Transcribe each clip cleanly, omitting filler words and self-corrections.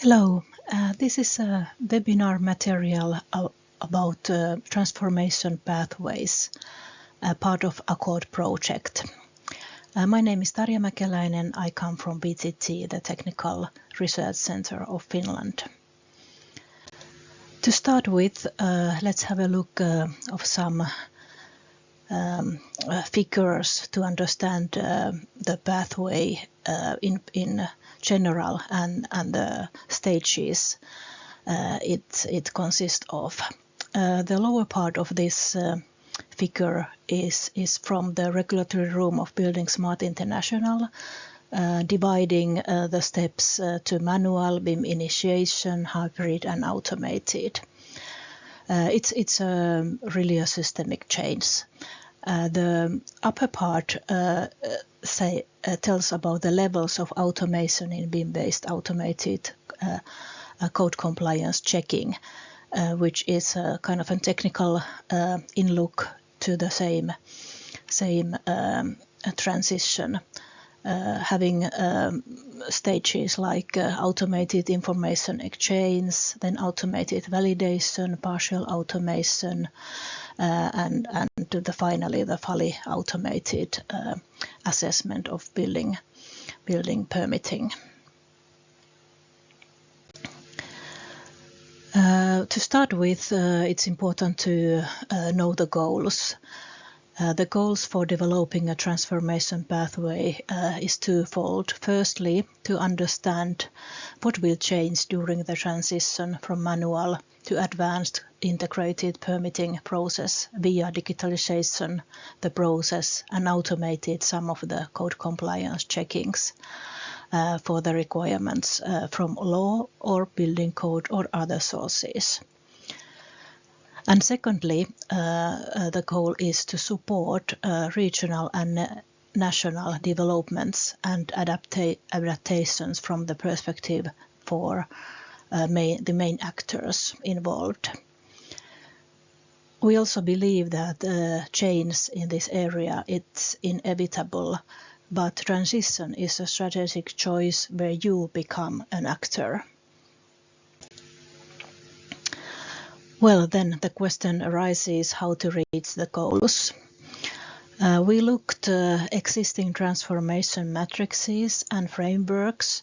Hello, this is a webinar material about transformation pathways, part of a code project. My name is Tarja Mäkeläinen. I come from BTT, the Technical Research Center of Finland. To start with, let's have a look of some figures to understand the pathway in general and the stages it consists of. The lower part of this figure is from the regulatory room of Building Smart International, dividing the steps to manual, BIM initiation, hybrid and automated. It's really a systemic change. The upper part tells about the levels of automation in BIM-based automated code compliance checking, which is a kind of a technical in-look to the same transition, having stages like automated information exchange, then automated validation, partial automation, and finally the fully automated assessment of building permitting. To start with, it's important to know the goals. The goals for developing a transformation pathway is twofold. Firstly, to understand what will change during the transition from manual to advanced integrated permitting process via digitalization, the process, and automated some of the code compliance checkings for the requirements from law or building code or other sources. And secondly, the goal is to support regional and national developments and adaptations from the perspective for the main actors involved. We also believe that change in this area is inevitable, but transition is a strategic choice where you become an actor. Well, then the question arises how to reach the goals. We looked existing transformation matrices and frameworks.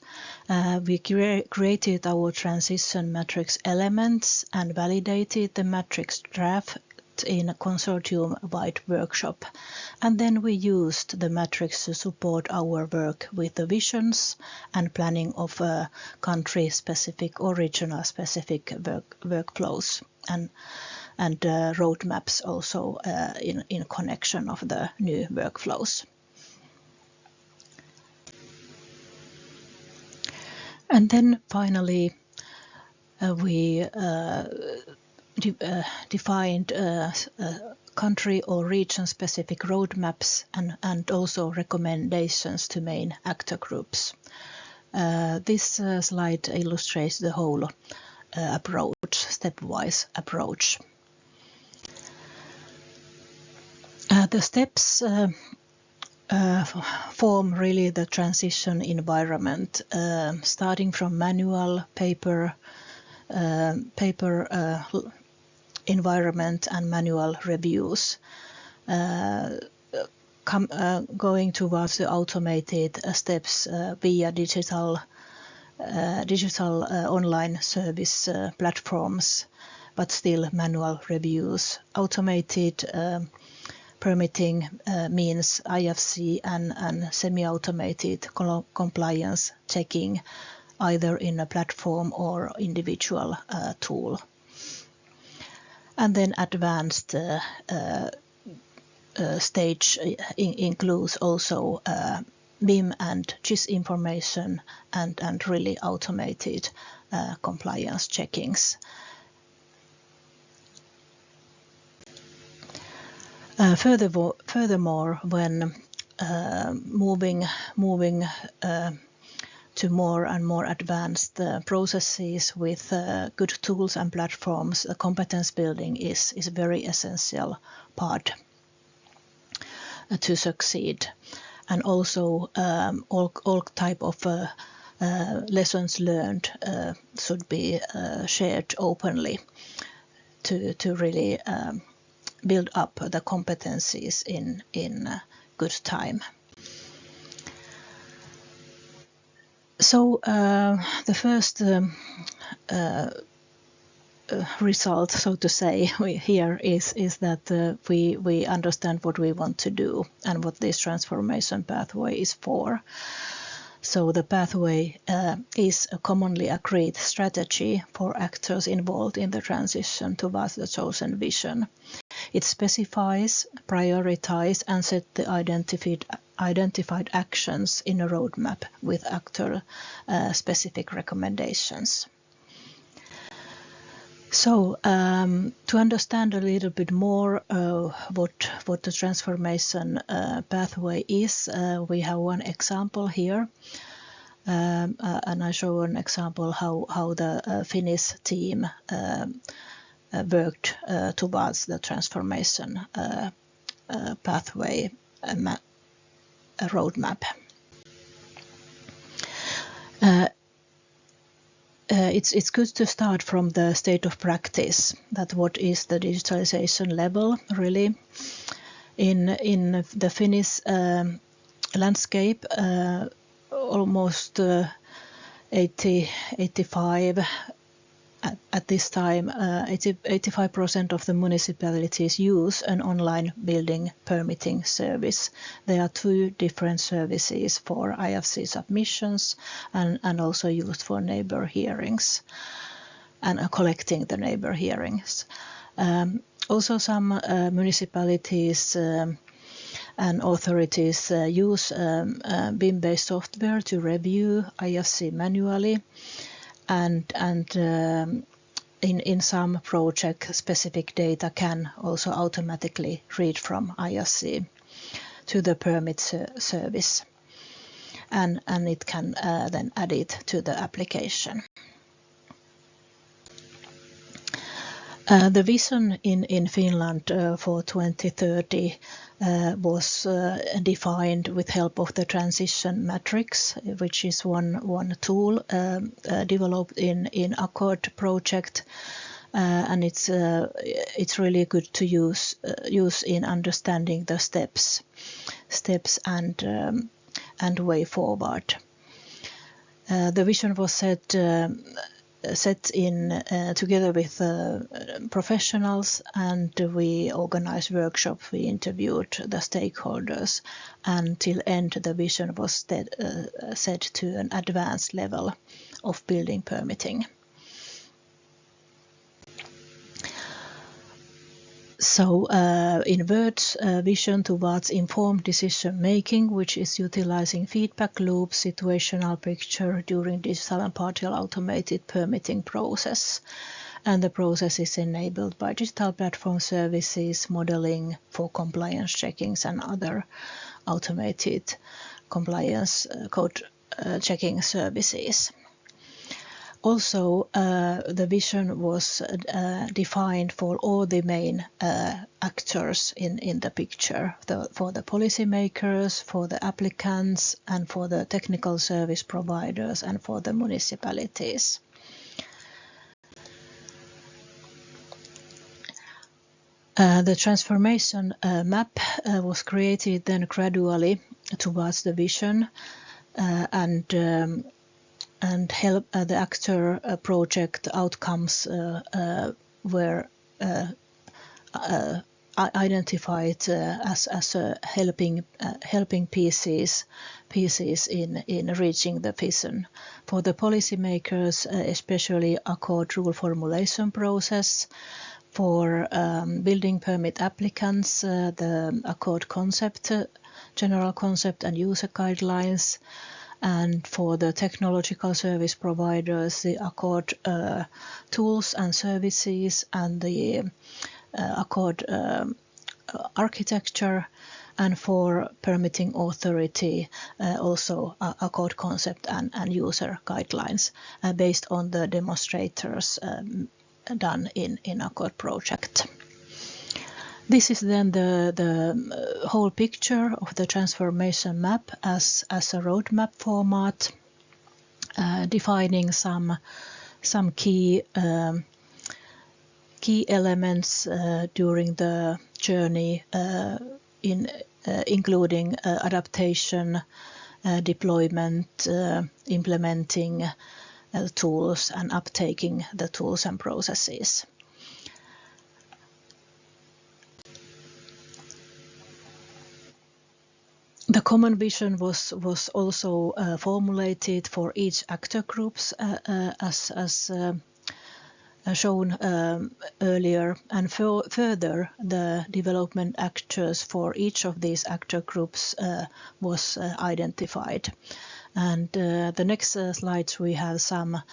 We created our transition matrix elements and validated the matrix draft in a consortium-wide workshop. And then we used the matrix to support our work with the visions and planning of country-specific or regional-specific workflows and roadmaps also in connection of the new workflows. And then finally we defined country or region-specific roadmaps and also recommendations to main actor groups. This slide illustrates the whole approach, stepwise approach. The steps form really the transition environment, starting from manual paper environment and manual reviews, going towards the automated steps via digital online service platforms, but still manual reviews. Automated permitting means IFC and semi-automated compliance checking, either in a platform or individual tool. And then advanced stage includes also BIM and GIS information and really automated compliance checkings. Furthermore, when moving to more and more advanced processes with good tools and platforms, the competence building is a very essential part to succeed. And also all type of lessons learned should be shared openly to really build up the competencies in good time. So the first result, so to say, here is that we understand what we want to do and what this transformation pathway is for. So the pathway is a commonly agreed strategy for actors involved in the transition towards the chosen vision. It specifies, prioritizes, and sets the identified actions in a roadmap with actor-specific recommendations. So to understand a little bit more what the transformation pathway is, we have one example here, and I show an example how the Finnish team worked towards the transformation pathway roadmap. It's good to start from the state of practice, that what is the digitalization level really in the Finnish landscape. Almost 85 at this time, 85% of the municipalities use an online building permitting service. There are two different services for IFC submissions and also used for neighbor hearings and collecting the neighbor hearings. Also some municipalities and authorities use BIM-based software to review IFC manually. And in some project, specific data can also automatically read from IFC to the permit service, and it can then add it to the application. The vision in Finland for 2030 was defined with help of the transition matrix, which is one tool developed in Accord project, and it's really good to use in understanding the steps and way forward. The vision was set in together with professionals, and we organized workshops. We interviewed the stakeholders, and till end the vision was set to an advanced level of building permitting. So in words, vision towards informed decision making, which is utilizing feedback loops, situational picture during digital and partial automated permitting process. And the process is enabled by digital platform services, modeling for compliance checkings and other automated compliance code checking services. Also, the vision was defined for all the main actors in the picture, for the policymakers, for the applicants, and for the technical service providers, and for the municipalities. The transformation map was created then gradually towards the vision, and help the actor project outcomes were identified as helping pieces in reaching the vision. For the policymakers, especially Accord rule formulation process. For building permit applicants, the Accord concept, general concept and user guidelines. And for the technological service providers, the Accord tools and services, and the Accord architecture, and for permitting authority, also Accord concept and user guidelines based on the demonstrators done in Accord project. This is then the whole picture of the transformation map as a roadmap format, defining some key elements during the journey, including adaptation, deployment, implementing tools, and uptaking the tools and processes. The common vision was also formulated for each actor groups, as shown earlier, and further the development actors for each of these actor groups was identified. And the next slides we have some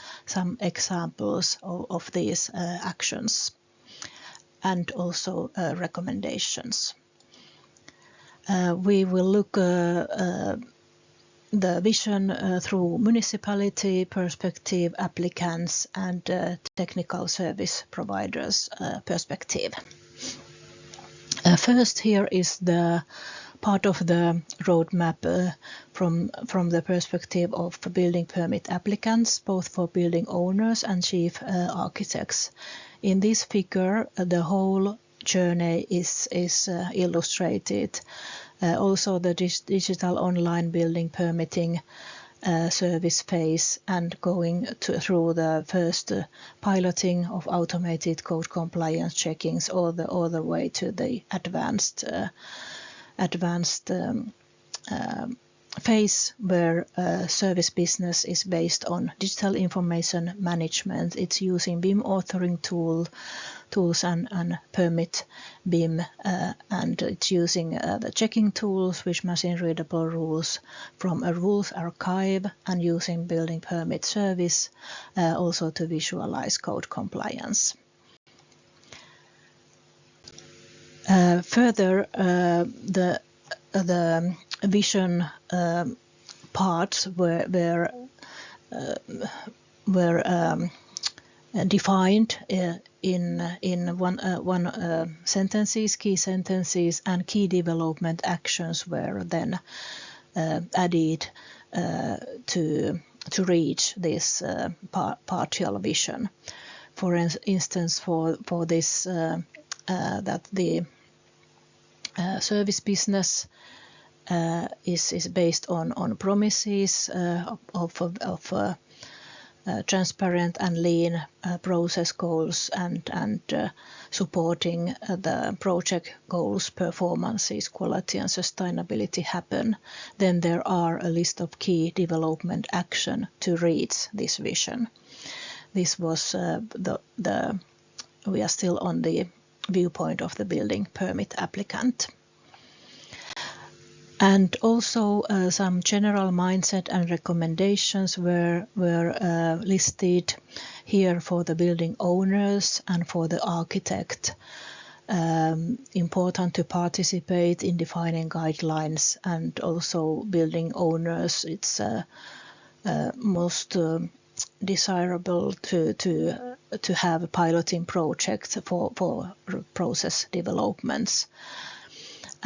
examples of these actions and also recommendations. We will look the vision through municipality perspective, applicants, and technical service providers perspective. First, here is the part of the roadmap from the perspective of building permit applicants, both for building owners and chief architects. In this figure, the whole journey is illustrated. Also the digital online building permitting service phase, and going through the first piloting of automated code compliance checkings all the way to the advanced phase where service business is based on digital information management. It's using BIM authoring tools and permit BIM, and it's using the checking tools with machine readable rules from a rules archive, and using building permit service also to visualize code compliance. Further, the vision parts were defined in one sentences, key sentences, and key development actions were then added to reach this partial vision. For instance, for this that the service business is based on promises of transparent and lean process goals, and supporting the project goals, performances, quality and sustainability happen. Then there are a list of key development action to reach this vision. This was we are still on the viewpoint of the building permit applicant. And also some general mindset and recommendations were listed here for the building owners and for the architect. Important to participate in defining guidelines, and also building owners, it's most desirable to have piloting projects for process developments.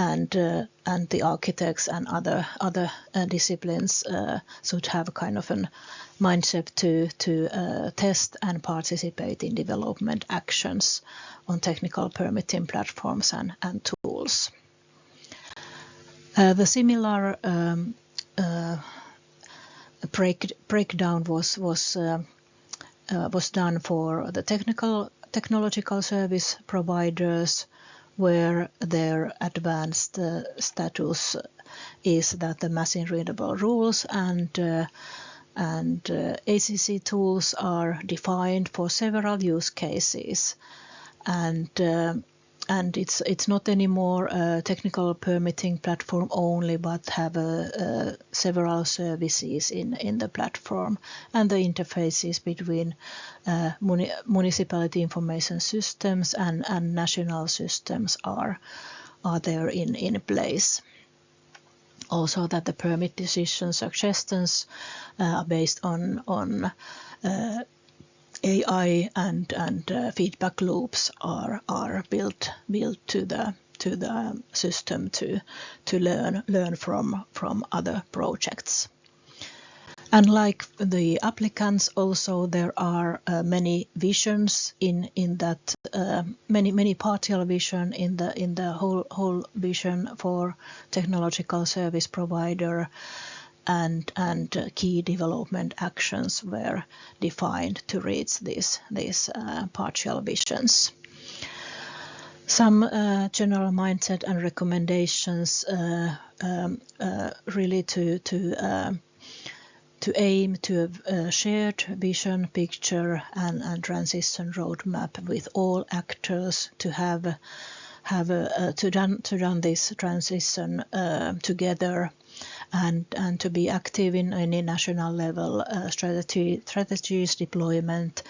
And the architects and other disciplines should have kind of a mindset to test and participate in development actions on technical permitting platforms and tools. The similar breakdown was done for the technological service providers, where their advanced status is that the machine readable rules and ACCC tools are defined for several use cases, and it's not anymore a technical permitting platform only, but have several services in the platform, and the interfaces between municipality information systems and national systems are there in place. Also, that the permit decision suggestions are based on AI and feedback loops are built to the system to learn from other projects. And like the applicants, also there are many visions in that many partial vision in the whole vision for technological service provider, and key development actions were defined to reach these partial visions. Some general mindset and recommendations really to aim to a shared vision, picture, and transition roadmap with all actors to have to done this transition together, and to be active in any national level strategies, deployment,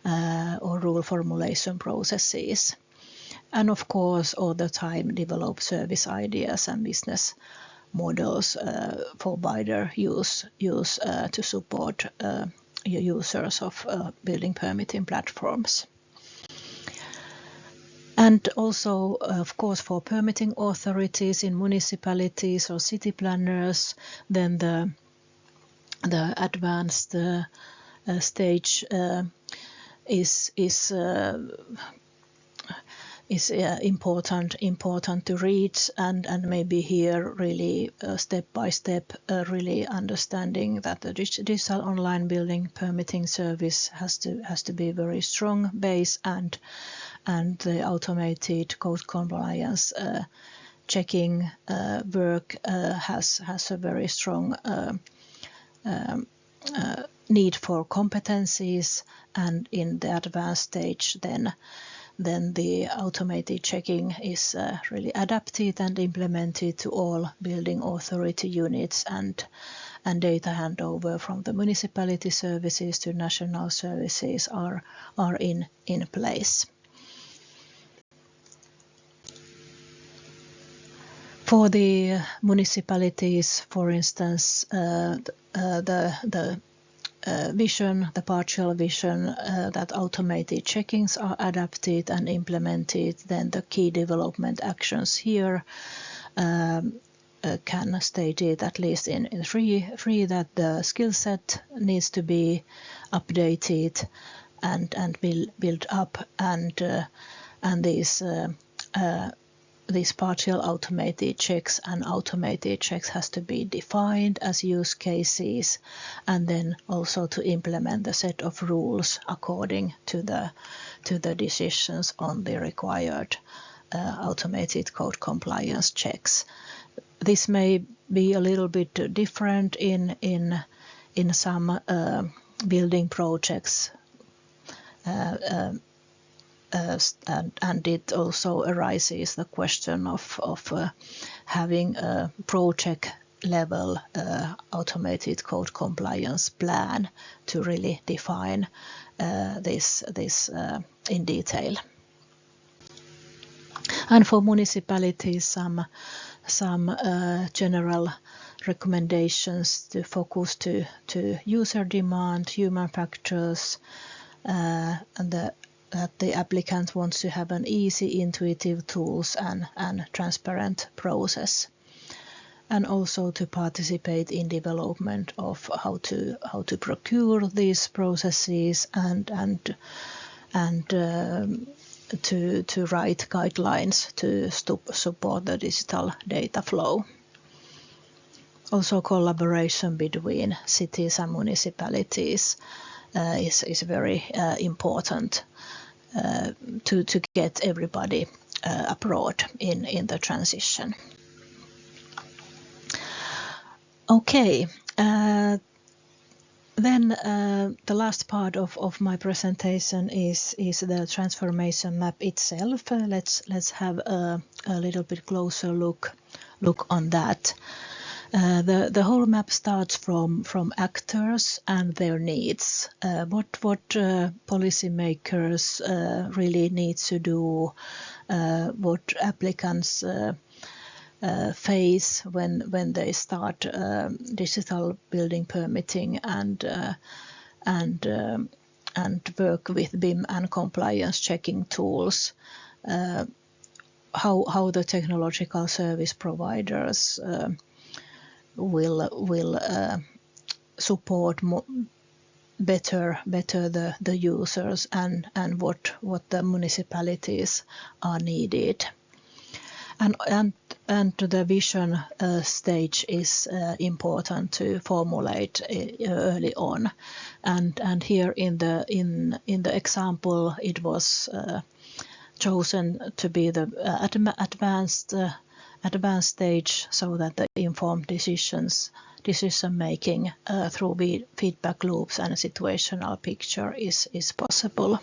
or rule formulation processes. And of course, all the time develop service ideas and business models for wider use to support users of building permitting platforms. And also, of course, for permitting authorities in municipalities or city planners, then the advanced stage is important to reach, and maybe here really step by step really understanding that the digital online building permitting service has to be very strong base, and the automated code compliance checking work has a very strong need for competencies, and in the advanced stage then the automated checking is really adapted and implemented to all building authority units, and data handover from the municipality services to national services are in place. For the municipalities, for instance, the vision, the partial vision that automated checkings are adapted and implemented, then the key development actions here can state it at least in three that the skill set needs to be updated and build up, and these partial automated checks and automated checks has to be defined as use cases, and then also to implement the set of rules according to the decisions on the required automated code compliance checks. This may be a little bit different in some building projects. And it also arises the question of having a project level automated code compliance plan to really define this in detail. And for municipalities, some general recommendations to focus to user demand, human factors, and that the applicant wants to have an easy, intuitive tools and transparent process, and also to participate in development of how to procure these processes, and to write guidelines to support the digital data flow. Also, collaboration between cities and municipalities is very important to get everybody abroad in the transition. Okay, then the last part of my presentation is the transformation map itself. Let's have a little bit closer look on that. The whole map starts from actors and their needs. What policymakers really need to do, what applicants face when they start digital building permitting and work with BIM and compliance checking tools. How the technological service providers will support better the users and what the municipalities are needed. And the vision stage is important to formulate early on, and here in the example it was chosen to be the advanced stage, so that the informed decision making through feedback loops and situational picture is possible.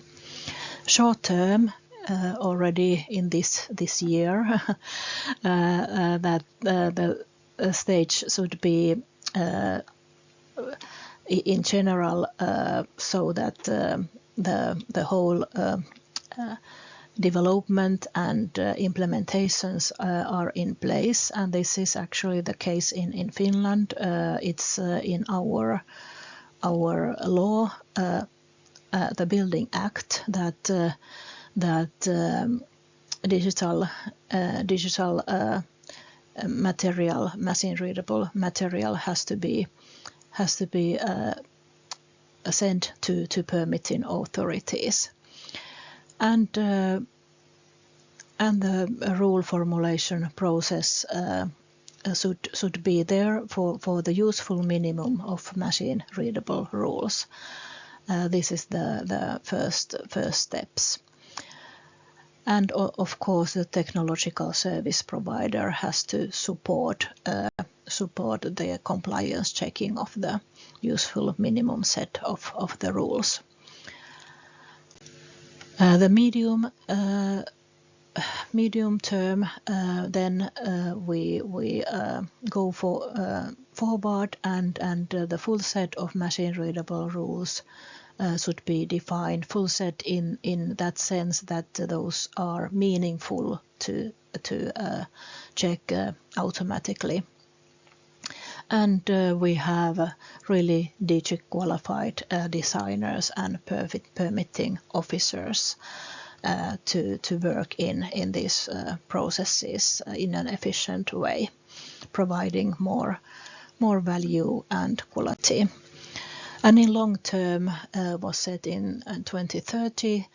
Short term, already in this year, that the stage should be in general, so that the whole development and implementations are in place, and this is actually the case in Finland. It's in our law, the Building Act, that digital material, machine-readable material, has to be sent to permitting authorities, and the rule formulation process should be there for the useful minimum of machine-readable rules. This is the first steps. And of course, the technological service provider has to support the compliance checking of the useful minimum set of the rules. The medium term, then we go forward, and the full set of machine-readable rules should be defined. Full set in that sense that those are meaningful to check automatically. And we have really qualified designers and permitting officers to work in these processes in an efficient way, providing more value and quality. And in long term, was set in 2030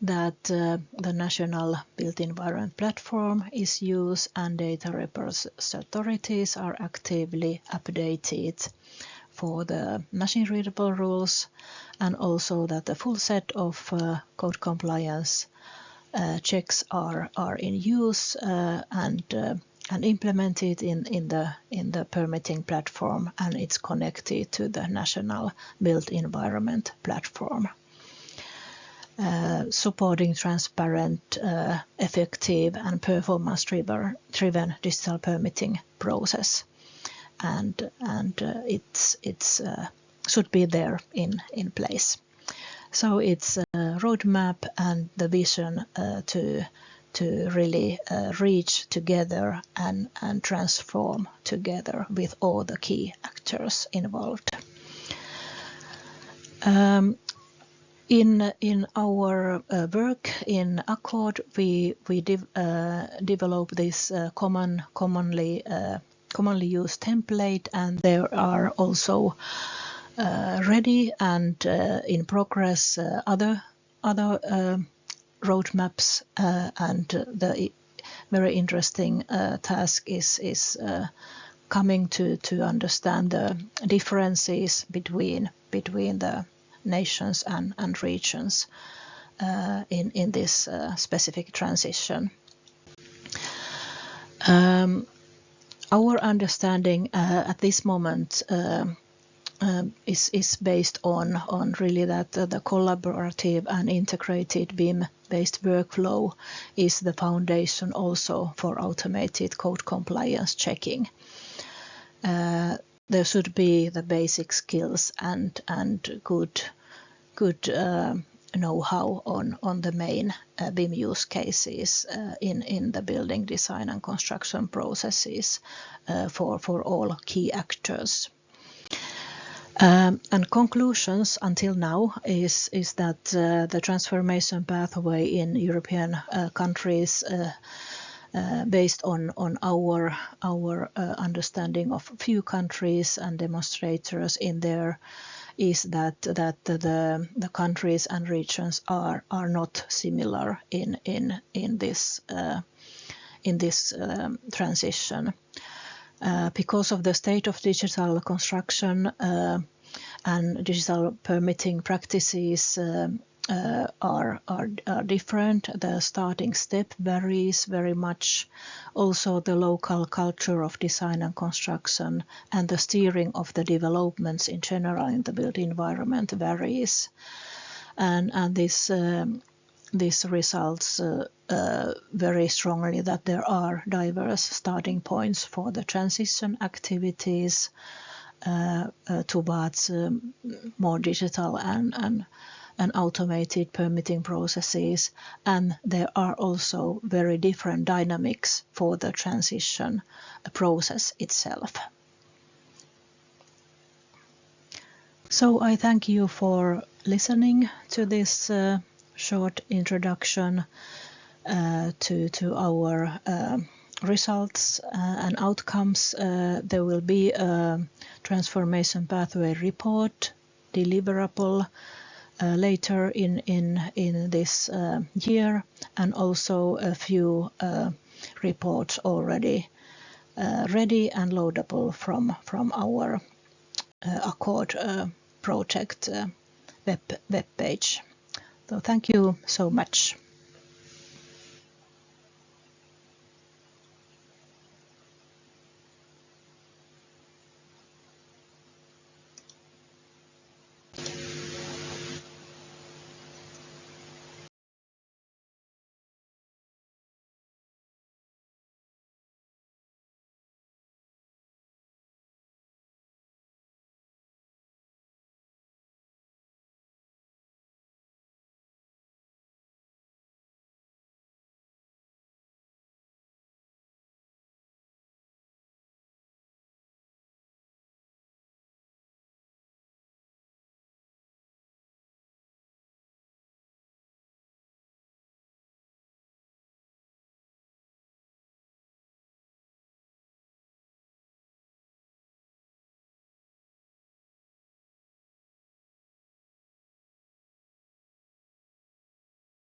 that the National Built Environment Platform is used and data repositories are actively updated for the machine-readable rules, and also that the full set of code compliance checks are in use and implemented in the permitting platform, and it's connected to the National Built Environment Platform. Supporting transparent, effective and performance-driven digital permitting process, and it's should be there in place. So it's a roadmap and the vision to really reach together and transform together with all the key actors involved. In our work in Accord, we develop this commonly used template, and there are also ready and in progress other roadmaps, and the very interesting task is coming to understand the differences between the nations and regions in this specific transition. Our understanding at this moment is based on really that the collaborative and integrated BIM-based workflow is the foundation also for automated code compliance checking. There should be the basic skills and good know-how on the main BIM use cases in the building design and construction processes for all key actors. And conclusions until now is that the transformation pathway in European countries based on our understanding of few countries and demonstrators in there, is that the countries and regions are not similar in this transition. Because of the state of digital construction and digital permitting practices are different. The starting step varies very much. Also, the local culture of design and construction and the steering of the developments in general in the built environment varies, and this results very strongly that there are diverse starting points for the transition activities towards more digital and automated permitting processes, and there are also very different dynamics for the transition process itself. So I thank you for listening to this short introduction to our results and outcomes. There will be a transformation pathway report deliverable later in this year, and also a few reports already ready and loadable from our Accord project web page. So thank you so much.